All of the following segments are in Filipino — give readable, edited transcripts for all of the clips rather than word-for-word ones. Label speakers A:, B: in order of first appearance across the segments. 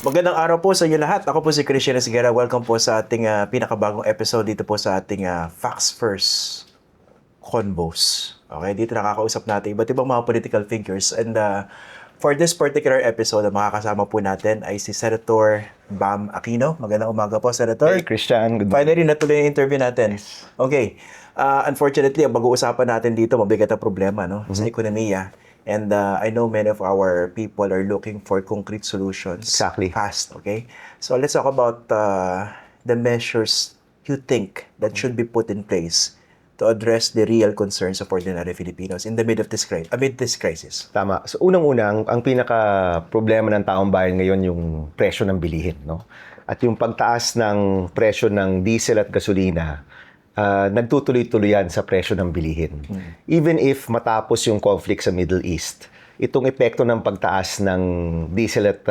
A: Magandang araw po sa inyo lahat. Ako po si Christian Esguerra. Welcome po sa ating pinakabagong episode dito po sa ating Facts First Convos. Okay, dito nakakausap natin iba't ibang mga political thinkers. And for this particular episode, ang makakasama po natin ay si Senator Bam Aquino. Magandang umaga po, Senator.
B: Hey, Christian. Good morning.
A: Finally, natuloy yung interview natin. Okay. Unfortunately, ang mag-uusapan natin dito, mabigat na problema sa ekonomiya. And I know many of our people are looking for concrete solutions.
B: Exactly.
A: Fast, okay? So let's talk about the measures you think that should be put in place to address the real concerns of ordinary Filipinos in the amid this crisis.
B: Tama. So unang-unang, ang pinaka-problema ng taong bayan ngayon yung presyo ng bilihin, no? At yung pagtaas ng presyo ng diesel at gasolina, nagtutuloy-tuloy yan sa presyo ng bilihin. Even if matapos yung conflict sa Middle East, itong epekto ng pagtaas ng diesel at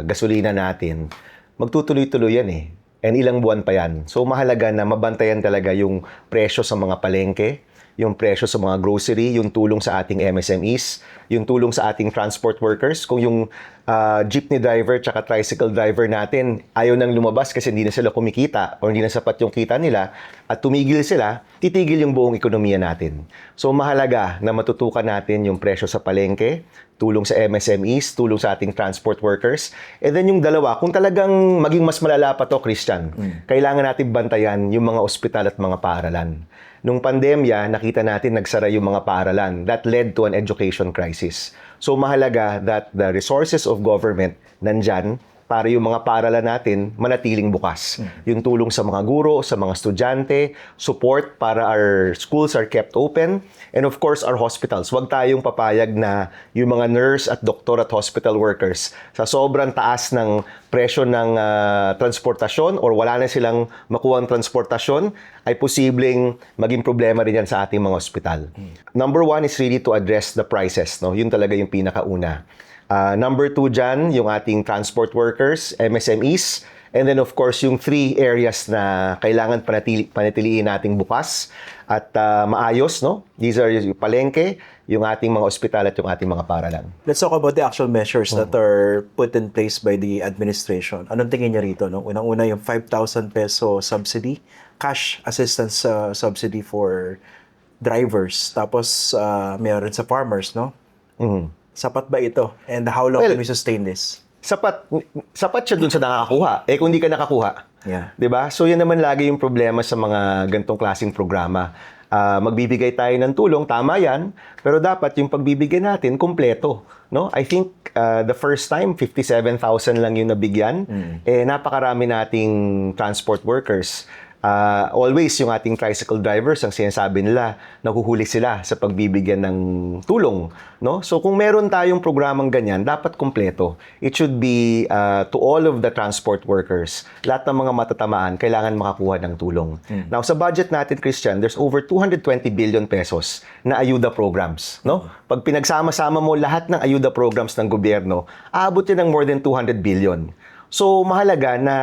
B: gasolina natin, magtutuloy-tuloy yan eh. And ilang buwan pa yan. So mahalaga na mabantayan talaga yung presyo sa mga palengke, yung presyo sa mga grocery, yung tulong sa ating MSMEs, yung tulong sa ating transport workers. Kung yung jeepney driver tsaka tricycle driver natin ayaw nang lumabas kasi hindi na sila kumikita o hindi na sapat yung kita nila at tumigil sila, titigil yung buong ekonomiya natin. So mahalaga na matutukan natin yung presyo sa palengke, tulong sa MSMEs, tulong sa ating transport workers. And then yung dalawa, kung talagang maging mas malala pa to, Christian, kailangan natin bantayan yung mga ospital at mga paaralan. Nung pandemya, nakita natin nagsara yung mga paaralan. That led to an education crisis. So mahalaga that the resources of government nandyan para yung mga paaralan natin manatiling bukas. Yung tulong sa mga guro, sa mga estudyante, support para our schools are kept open, and of course our hospitals. Huwag tayong papayag na yung mga nurse at doktor at hospital workers sa sobrang taas ng presyo ng transportasyon or wala na silang makuhang transportasyon ay posibleng maging problema rin yan sa ating mga ospital. Number one is really to address the prices. No? Yun talaga yung pinakauna. Number two dyan, yung ating transport workers, MSMEs, and then of course yung three areas na kailangan panatiliin nating bukas at maayos. No? These are yung palengke, yung ating mga ospital at yung ating mga paaralan.
A: Let's talk about the actual measures that are put in place by the administration. Anong tingin niya rito? No? Unang-una yung 5,000 peso subsidy, cash assistance subsidy for drivers. Tapos mayroon sa farmers, no? Sapat ba ito? And how long can we sustain this?
B: Sapat siya dun sa nakakakuha. Kung hindi ka nakakuha,
A: Yeah.
B: 'di ba? So yan naman lagi yung problema sa mga gantong klaseng programa. Magbibigay tayo ng tulong, tama yan, pero dapat yung pagbibigay natin kumpleto, no? I think the first time 57,000 lang yung nabigyan. Napakarami nating transport workers. Always yung ating tricycle drivers, ang sinasabi nila, nahuhuli sila sa pagbibigyan ng tulong, no? So kung meron tayong programang ganyan, dapat kumpleto. It should be to all of the transport workers. Lahat ng mga matatamaan kailangan makakuha ng tulong. Now sa budget natin, Christian, there's over 220 billion pesos na ayuda programs, no? Pag pinagsama-sama mo lahat ng ayuda programs ng gobyerno, aabot yan ng more than 200 billion. So mahalaga na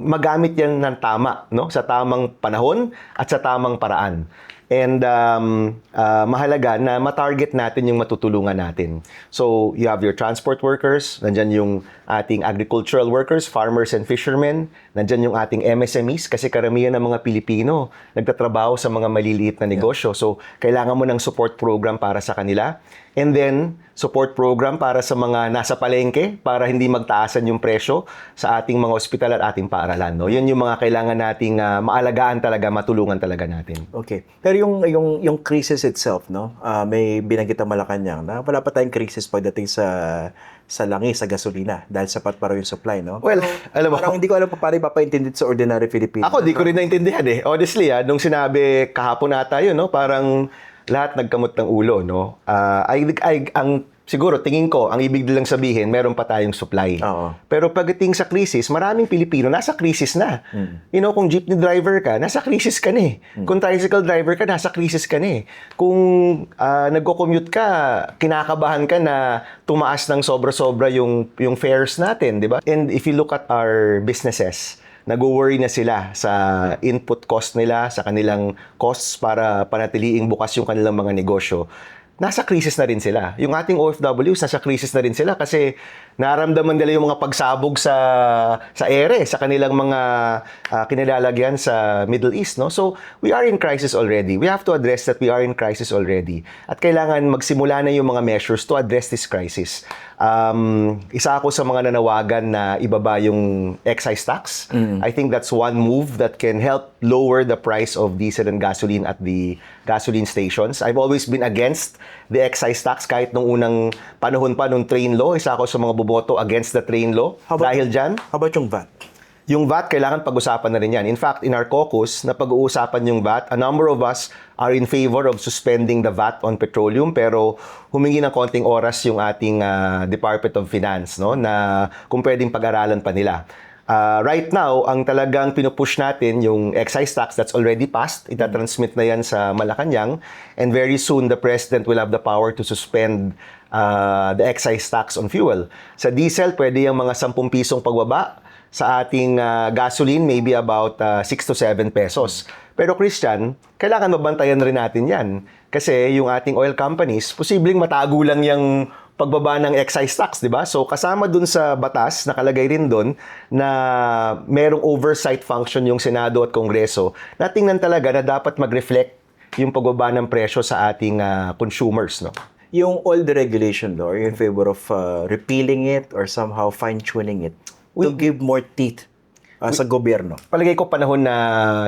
B: magamit yan ng tama, no? Sa tamang panahon at sa tamang paraan. And mahalaga na matarget natin yung matutulungan natin. So, you have your transport workers, nandyan yung ating agricultural workers, farmers and fishermen, nandyan yung ating MSMEs, kasi karamihan ng mga Pilipino nagtatrabaho sa mga maliliit na negosyo. So, kailangan mo ng support program para sa kanila. And then, support program para sa mga nasa palengke para hindi magtaasan yung presyo sa ating mga ospital at ating paaralan. No? Yun yung mga kailangan nating maalagaan talaga, matulungan talaga natin.
A: Okay. Pero yung crisis itself, no? May binanggit ang Malacanang na wala pa tayong crisis pagdating sa langis, sa gasolina dahil sapat pa raw yung supply, no?
B: Well, alam mo,
A: parang hindi ko alam pa paano ipapaintindi sa ordinary Filipino.
B: ako di ko rin naintindihan eh. Honestly, nung sinabi kahapon nata yun, no? Parang lahat nagkamot ng ulo, no? Siguro, tingin ko, ang ibig nilang sabihin, meron pa tayong supply.
A: Oo.
B: Pero pagdating sa krisis, maraming Pilipino, nasa krisis na. You know, kung jeepney driver ka, nasa krisis ka na eh. Kung tricycle driver ka, nasa krisis ka na eh. Kung nagko-commute ka, kinakabahan ka na tumaas ng sobra-sobra yung fares natin, di ba? And if you look at our businesses, nag-worry na sila sa input cost nila, sa kanilang costs para panatiliing bukas yung kanilang mga negosyo. nasa krisis na rin sila. Yung ating OFWs, nasa krisis na rin sila kasi naramdaman nila yung mga pagsabog sa ere, sa kanilang mga kinilalagyan sa Middle East. No? So, we are in crisis already. We have to address that we are in crisis already. At kailangan magsimula na yung mga measures to address this crisis. Isa ako sa mga nanawagan na ibaba yung excise tax. I think that's one move that can help lower the price of diesel and gasoline at the gasoline stations. I've always been against the excise tax kahit nung unang panahon pa nung train law. Isa ako sa mga boboto against the train law. Dahil dyan,
A: How about yung VAT?
B: yung VAT, kailangan pag-usapan na rin yan. In fact, in our caucus, na pag-uusapan yung VAT, a number of us are in favor of suspending the VAT on petroleum, pero humingi ng konting oras yung ating Department of Finance, no, na kung pwedeng pag-aralan pa nila. Right now, ang talagang pinupush natin yung excise tax that's already passed. Itatransmit na yan sa Malacanang. And very soon, the President will have the power to suspend the excise tax on fuel. Sa diesel, pwede yung mga 10 pisong pagbaba. Sa ating gasoline, maybe about 6 to 7 pesos. Pero Christian, kailangan mabantayan rin natin yan. Kasi yung ating oil companies, posibleng matago lang yung pagbaba ng excise tax, di ba? So kasama dun sa batas, nakalagay rin dun na merong oversight function yung Senado at Kongreso na tingnan talaga na dapat mag-reflect yung pagbaba ng presyo sa ating consumers, no?
A: Yung oil deregulation law, are you in favor of repealing it or somehow fine-tuning it to give more teeth sa gobyerno?
B: Palagay ko panahon na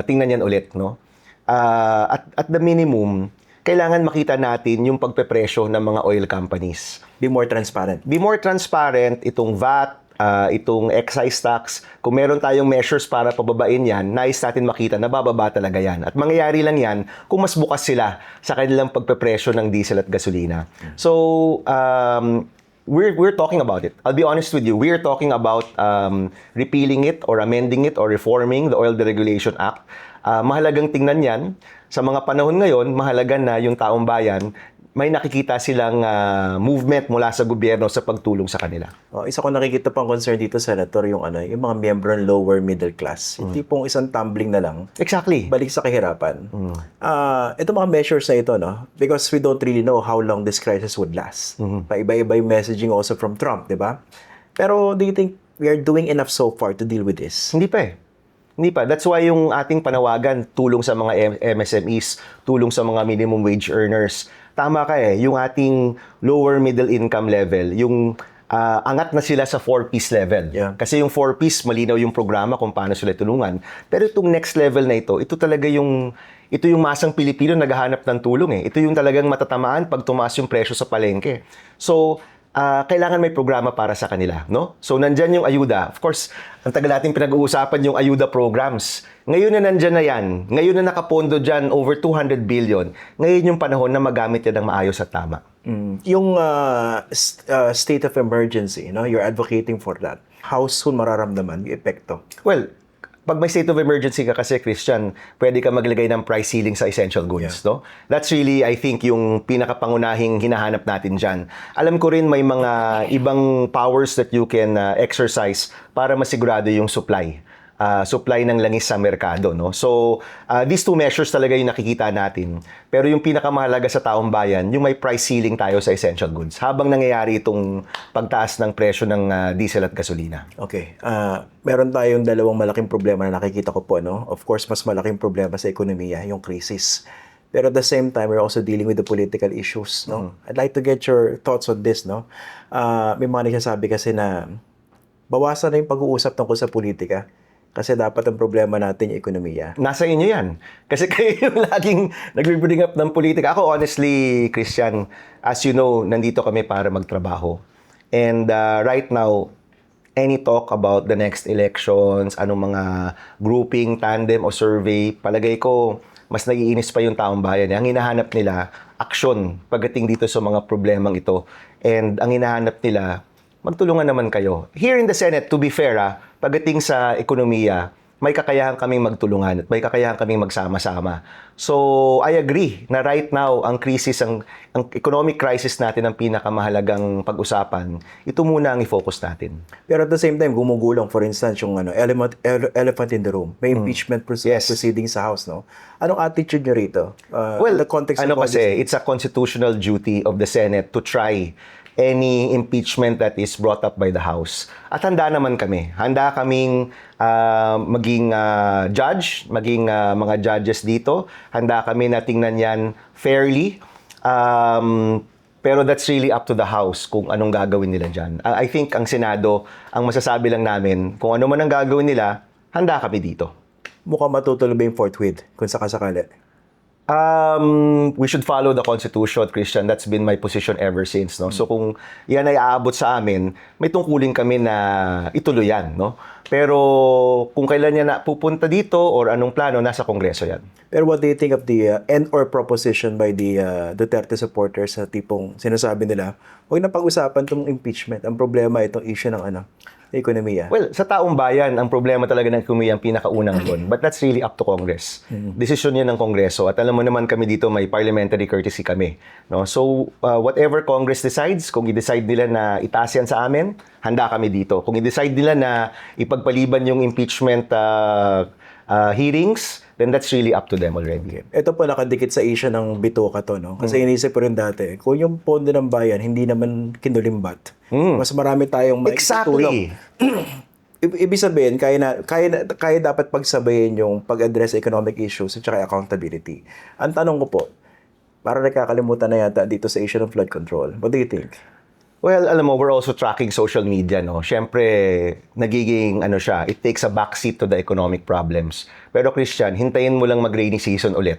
B: tingnan yan ulit, no? At the minimum, kailangan makita natin yung pagpepresyo ng mga oil companies.
A: Be more transparent.
B: Be more transparent, itong VAT, itong excise tax. Kung meron tayong measures para pababain yan, nais natin makita na bababa talaga yan. At mangyayari lang yan kung mas bukas sila sa kanilang pagpepresyo ng diesel at gasolina. So, we're talking about it. I'll be honest with you. We're talking about repealing it or amending it or reforming the Oil Deregulation Act. Mahalagang tingnan yan. Sa mga panahon ngayon, mahalaga na yung taong bayan, may nakikita silang movement mula sa gobyerno sa pagtulong sa kanila.
A: Isa ko nakikita pang concern dito, Senator, yung yung mga miyembro ng lower middle class. Hindi pong isang tumbling na lang.
B: Exactly.
A: Balik sa kahirapan. Ito mga measures na ito, no? Because we don't really know how long this crisis would last. Paiba-iba yung messaging also from Trump, di ba? Pero do you think we are doing enough so far to deal with this?
B: Hindi pa eh. Hindi pa. That's why yung ating panawagan, tulong sa mga MSMEs, tulong sa mga minimum wage earners. Tama ka eh, yung ating lower middle income level, yung angat na sila sa 4-piece level.
A: Yeah.
B: Kasi yung 4-piece, malinaw yung programa kung paano sila tulungan. Pero itong next level na ito talaga ito yung masang Pilipino naghahanap ng tulong eh. Ito yung talagang matatamaan pag tumaas yung presyo sa palengke. So, kailangan may programa para sa kanila, no? So, nandyan yung ayuda. Of course, ang tagal natin pinag-uusapan yung ayuda programs. Ngayon na nandyan na yan. Ngayon na nakapondo dyan over 200 billion. Ngayon yung panahon na magamit yan ng maayos at tama.
A: Yung state of emergency, no? You're advocating for that. How soon mararamdaman yung epekto?
B: Well, pag may state of emergency ka kasi, Christian, pwede ka maglagay ng price ceiling sa essential goods, no? That's really, I think, yung pinakapangunahing hinahanap natin dyan. Alam ko rin may mga ibang powers that you can exercise para masigurado yung supply ng langis sa merkado, no? So, these two measures talaga yung nakikita natin. Pero yung pinakamahalaga sa taong bayan, yung may price ceiling tayo sa essential goods habang nangyayari itong pagtaas ng presyo ng diesel at gasolina.
A: Okay. Meron tayong dalawang malaking problema na nakikita ko po, no? Of course, mas malaking problema sa ekonomiya, yung crisis. Pero at the same time, we're also dealing with the political issues, no? I'd like to get your thoughts on this, no? May mga nagsasabi kasi na bawasan na yung pag-uusap tungkol sa politika. Kasi dapat ang problema natin yung ekonomiya.
B: Nasa inyo yan. Kasi kayo yung laging nag-bring up ng politika. Ako, honestly, Christian, as you know, nandito kami para magtrabaho. And right now, any talk about the next elections, anong mga grouping, tandem o survey, palagay ko, mas naiinis pa yung taong bayan. Ang hinahanap nila, aksyon pagdating dito sa mga problemang ito. And ang hinahanap nila, magtulungan naman kayo. Here in the Senate, to be fair, pagdating sa ekonomiya, may kakayahan kaming magtulungan at may kakayahan kaming magsama-sama. So, I agree na right now, ang economic crisis natin ang pinakamahalagang pag-usapan. Ito muna ang i-focus natin.
A: Pero at the same time, gumugulong, for instance, yung elephant in the room. May impeachment proceeding sa House, no? Anong attitude nyo rito?
B: Well,
A: the context
B: ano
A: of all
B: kasi, it's a constitutional duty of the Senate to try any impeachment that is brought up by the House. At handa naman kami. Handa kaming maging judge, maging mga judges dito. Handa kami na tingnan yan fairly. Pero that's really up to the House kung anong gagawin nila dyan. I think ang Senado, ang masasabi lang namin, kung ano man ang gagawin nila, handa kami dito.
A: Mukhang matutuloy ba yung forthwith kung sakasakali?
B: We should follow the Constitution, Christian. That's been my position ever since, no? So kung yan ay aabot sa amin, may tungkulin kami na ituloy yan, no? Pero kung kailan yan na pupunta dito or anong plano, nasa Kongreso yan.
A: Pero what do you think of the end or proposition by the Duterte supporters sa tipong sinasabi nila, huwag na pag-usapan itong impeachment. Ang problema itong issue ng ekonomiya.
B: Well, sa taong bayan, ang problema talaga ng ekonomiya ang pinakaunang doon. But that's really up to Congress. Desisyon yan ng Kongreso. At alam mo naman kami dito, may parliamentary courtesy kami. No? So, whatever Congress decides, kung i-decide nila na itaas yan sa amin, handa kami dito. Kung i-decide nila na ipagpaliban yung impeachment hearings, then that's really up to them already.
A: Ito po nakadikit sa issue ng bituka to, no? Kasi inisip ko rin dati, kung yung pondo ng bayan hindi naman kinulimbat, mas marami tayong maitutulong.
B: Exactly.
A: Ibig sabihin, kaya dapat pagsabayin yung pag-address economic issues at saka accountability. Ang tanong ko po, para nakakalimutan na yata dito sa issue ng flood control. What do you think?
B: Well, alam mo, we're also tracking social media, no? Siyempre, nagiging, it takes a backseat to the economic problems. Pero Christian, hintayin mo lang mag-rainy season ulit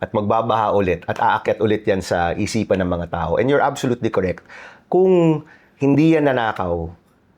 B: at magbabaha ulit at aakyat ulit yan sa isipan ng mga tao. And you're absolutely correct. Kung hindi yan nanakaw,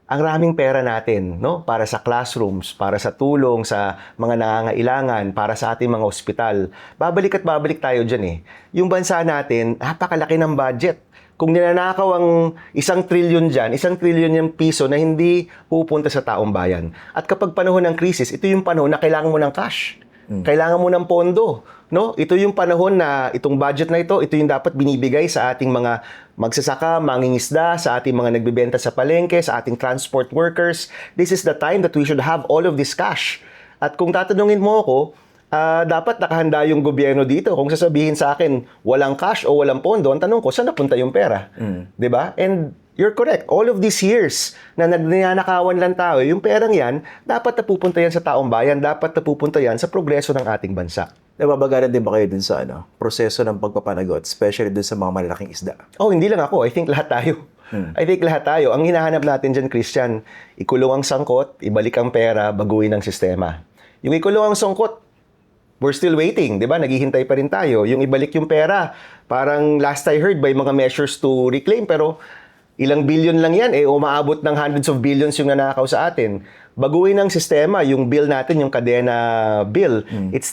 B: ang raming pera natin, no? Para sa classrooms, para sa tulong sa mga nangangailangan, para sa ating mga ospital. Babalik at babalik tayo dyan eh. Yung bansa natin, napakalaki ng budget. Kung ninanakaw ang 1 trilyon dyan, 1 trilyon yung piso na hindi pupunta sa taong bayan. At kapag panahon ng krisis, ito yung panahon na kailangan mo ng cash. Kailangan mo ng pondo. No? Ito yung panahon na itong budget na ito yung dapat binibigay sa ating mga magsasaka, mangingisda, sa ating mga nagbebenta sa palengke, sa ating transport workers. This is the time that we should have all of this cash. At kung tatanungin mo ako, dapat nakahanda yung gobyerno dito. Kung sasabihin sa akin, walang cash o walang pondo, ang tanong ko, saan napunta yung pera? Diba? And you're correct. All of these years na nagnanakawan lang tayo, yung perang yan, dapat napupunta yan sa taong bayan, dapat napupunta yan sa progreso ng ating bansa.
A: Nababagalan din ba kayo dun sa proseso ng pagpapanagot, especially dun sa mga malalaking isda?
B: Oh, hindi lang ako. I think lahat tayo. I think lahat tayo. Ang hinahanap natin dyan, Christian, ikulong ang sangkot, ibalik ang pera, baguhin ang sistema. Yung ikulong ang sangkot, we're still waiting, di ba? Naghihintay pa rin tayo. Yung ibalik yung pera, parang last I heard, may mga measures to reclaim, pero ilang billion lang yan, umaabot ng hundreds of billions yung nanakaw sa atin. Baguhin ang sistema, yung bill natin, yung kadena bill,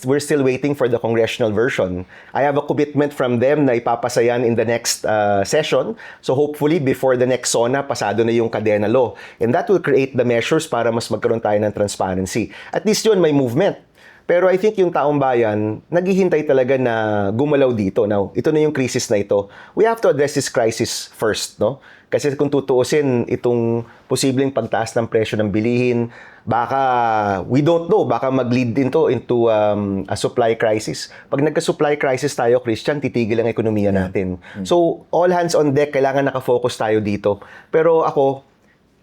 B: we're still waiting for the congressional version. I have a commitment from them na ipapasa yan in the next session. So hopefully, before the next SONA, pasado na yung kadena law. And that will create the measures para mas magkaroon tayo ng transparency. At least yun, may movement. Pero I think yung taong bayan, naghihintay talaga na gumalaw dito. Now, ito na yung crisis na ito. We have to address this crisis first, no? Kasi kung tutuusin itong posibleng pagtaas ng presyo ng bilihin, baka, we don't know, baka mag-lead into a supply crisis. Pag nagka-supply crisis tayo, Christian, titigil ang ekonomiya natin. So, all hands on deck, kailangan nakafocus tayo dito. Pero ako,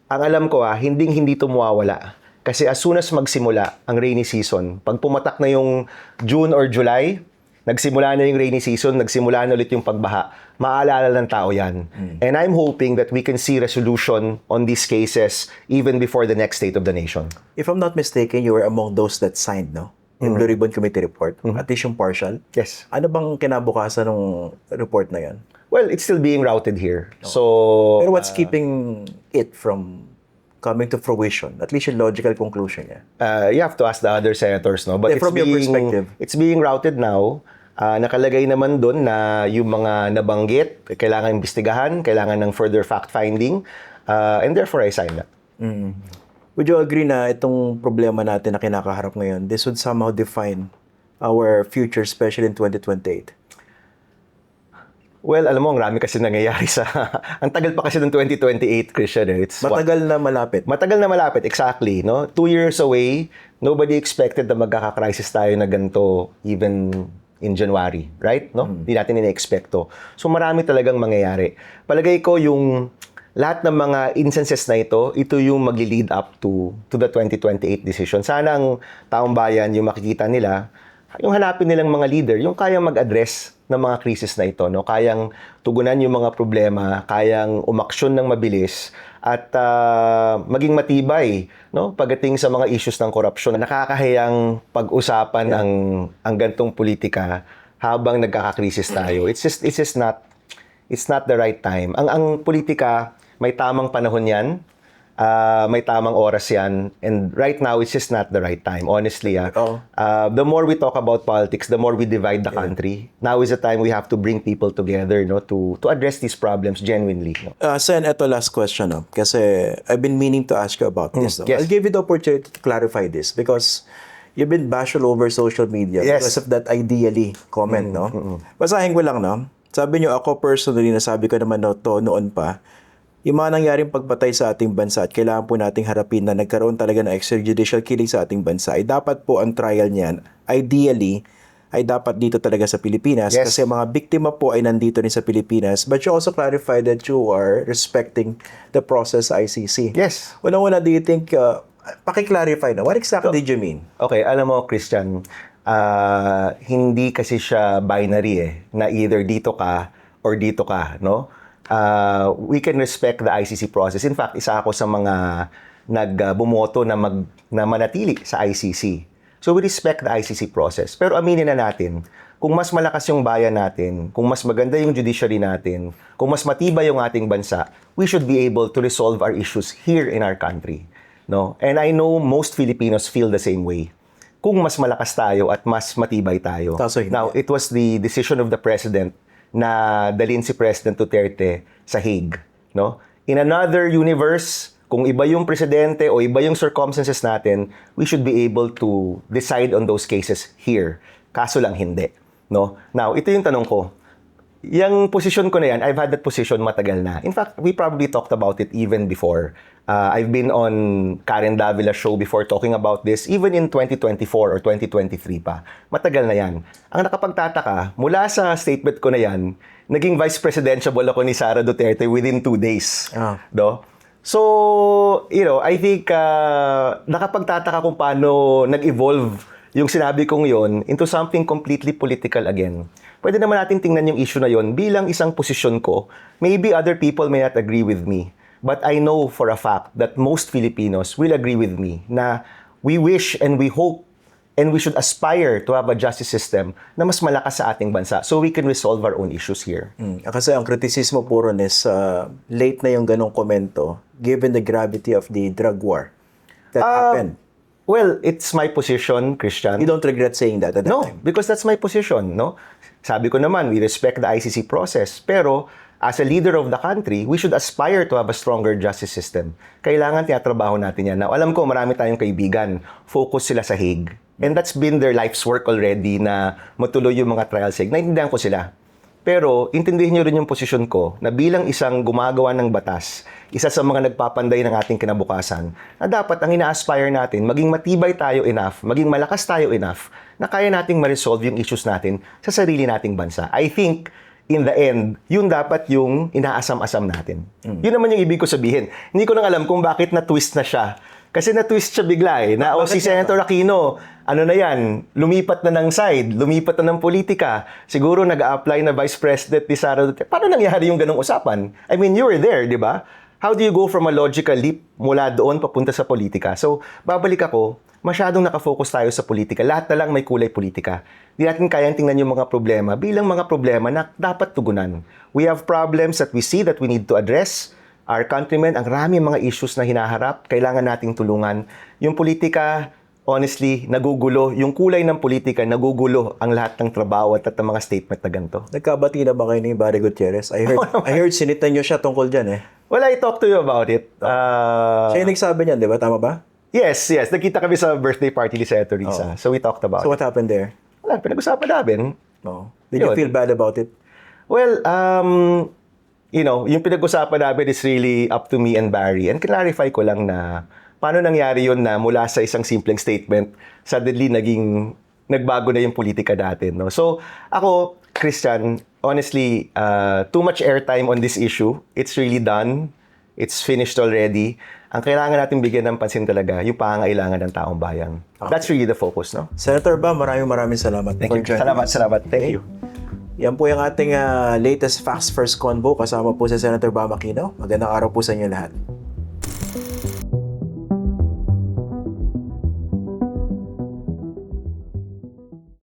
B: ang alam ko hindi ito mawawala. Kasi as soon as magsimula ang rainy season, pag pumatak na yung June or July, nagsimula na yung rainy season, nagsimula na ulit yung pagbaha, maalala ng tao yan. And I'm hoping that we can see resolution on these cases even before the next State of the Nation.
A: If I'm not mistaken, you were among those that signed, no? Yung Blue Ribbon Committee report, at least yung partial.
B: Yes.
A: Ano bang kinabukasan ng report na yan?
B: Well, it's still being routed here. So,
A: Pero what's keeping it from coming to fruition? At least yung logical conclusion niya.
B: You have to ask the other senators, no? But
A: Yeah, from your perspective.
B: It's being routed now. Nakalagay naman doon na yung mga nabanggit, kailangan imbestigahan, kailangan ng further fact-finding, and therefore I signed that.
A: Would you agree na itong problema natin na kinakaharap ngayon, this would somehow define our future, especially in 2028?
B: Well, alam mo, ang rami kasi nangyayari sa... ang tagal pa kasi ng 2028, Christian. It's
A: Matagal na malapit.
B: Matagal na malapit, exactly. No? 2 years away, nobody expected na magkaka-crisis tayo na ganito even in January, right? No? Hindi natin ina-expect to. So marami talagang mangyayari. Palagay ko yung lahat ng mga instances na ito yung magli-lead up to the 2028 decision. Sana ang taong bayan, yung makikita nila, yung hanapin nilang mga leader, yung kayang mag-address ng mga krisis na ito, no? Kayang tugunan yung mga problema, kayang umaksyon ng mabilis, at maging matibay, no? Pagdating sa mga issues ng korupsyon. Nakakahiyang pag-usapan ang gantong politika habang nagkakakrisis tayo. It's not the right time. Ang politika, may tamang panahon yan. May tamang oras yan, and right now it's just not the right time, honestly. The more we talk about politics, the more we divide the country. Now is the time we have to bring people together, no, to address these problems genuinely, no?
A: Sen, ito last question, no? Kasi I've been meaning to ask you about this. No?
B: Yes.
A: I'll give you the opportunity to clarify this because you've been bashed all over social media because of that ideally comment, no? Basahin ko lang, no? Sabi niyo, ako personally, nasabi ko naman to noon pa, yung mga nangyaring pagpatay sa ating bansa at kailangan po nating harapin na nagkaroon talaga ng extrajudicial killing sa ating bansa, ay dapat po ang trial niyan, ideally, ay dapat dito talaga sa Pilipinas.
B: Yes.
A: Kasi mga biktima po ay nandito rin sa Pilipinas. But you also clarified that you are respecting the process sa ICC.
B: Yes.
A: Unang-una, do you think, paki-clarify na, what exactly did you mean?
B: Okay, alam mo, Christian, hindi kasi siya binary na either dito ka or dito ka, no? We can respect the ICC process. In fact, isa ako sa mga nagbumoto na manatili sa ICC. So we respect the ICC process. Pero aminin na natin, kung mas malakas yung bayan natin, kung mas maganda yung judiciary natin, kung mas matibay yung ating bansa, we should be able to resolve our issues here in our country, no? And I know most Filipinos feel the same way. Kung mas malakas tayo at mas matibay tayo. Now, it was the decision of the President na dalhin si President Duterte sa Hague, no? In another universe, kung iba yung presidente o iba yung circumstances natin, we should be able to decide on those cases here. Kaso lang hindi, no? Now, ito yung tanong ko. Yung position ko na yan, I've had that position matagal na. In fact, we probably talked about it even before. I've been on Karen Davila's show before talking about this, even in 2024 or 2023 pa. Matagal na yan. Ang nakapagtataka, mula sa statement ko na yan, naging vice presidential ako ni Sara Duterte within 2 days. No? So, I think nakapagtataka kung paano nag-evolve yung sinabi kong yon into something completely political again. Pwede naman natin tingnan yung issue na yon bilang isang posisyon ko. Maybe other people may not agree with me. But I know for a fact that most Filipinos will agree with me na we wish and we hope and we should aspire to have a justice system na mas malakas sa ating bansa so we can resolve our own issues here.
A: Kasi ang kritisismo puro is late na yung ganong komento given the gravity of the drug war that happened.
B: Well, it's my position, Christian.
A: You don't regret saying that at that time?
B: No, because that's my position, no? Sabi ko naman, we respect the ICC process, pero as a leader of the country, we should aspire to have a stronger justice system. Kailangan tinatrabaho natin yan. Now, alam ko, marami tayong kaibigan. Focus sila sa Hague. And that's been their life's work already na matuloy yung mga trials sa Hague. Naintindihan ko sila. Pero, intindihin nyo rin yung posisyon ko na bilang isang gumagawa ng batas, isa sa mga nagpapanday ng ating kinabukasan, na dapat ang ina-aspire natin, maging matibay tayo enough, maging malakas tayo enough, na kaya nating ma-resolve yung issues natin sa sarili nating bansa. I think, in the end, yun dapat yung inaasam-asam natin. Yun naman yung ibig ko sabihin. Hindi ko lang alam kung bakit na-twist na siya. Kasi na-twist siya bigla eh. Na si Senator Aquino, ano na yan, lumipat na ng side, lumipat na ng politika. Siguro nag-a-apply na Vice President ni Sara Duterte. Paano nangyari yung ganong usapan? I mean, you were there, di ba? How do you go from a logical leap mula doon papunta sa politika? So, babalik ako, masyadong nakafocus tayo sa politika. Lahat na lang may kulay politika. Di natin kayang tingnan yung mga problema bilang mga problema na dapat tugunan. We have problems that we see that we need to address. Our countrymen, ang rami mga issues na hinaharap, kailangan nating tulungan. Yung politika, honestly, nagugulo. Yung kulay ng politika, nagugulo ang lahat ng trabaho at ang mga statement na ganito.
A: Nagkabati na ba kayo ni Barry Gutierrez? I heard sinitan nyo siya tungkol dyan eh.
B: Well, I talked to you about it.
A: Siya yung nagsabi niyan, di ba? Tama ba?
B: Yes. Nagkita kami sa birthday party ni Senator Risa. So we talked about
A: So
B: it.
A: what happened there?
B: Wala, pinag-usapan namin.
A: Oh. Did you
B: Yun.
A: feel bad about it?
B: Well, yung pinag-usapan namin is really up to me and Barry. And clarify ko lang na paano nangyari yun na mula sa isang simpleng statement, suddenly nagbago na yung politika natin. No? So, ako, Christian, honestly, too much airtime on this issue. It's really done. It's finished already. Ang kailangan natin bigyan ng pansin talaga, yung pangangailangan ng taong bayan. That's really the focus, no?
A: Senator Ba, maraming salamat
B: Thank
A: for
B: you.
A: joining us.
B: Salamat. Thank you.
A: Yan po yung ating latest Facts First Convo. Kasama po si Senator Bam Aquino. Magandang araw po sa inyo lahat.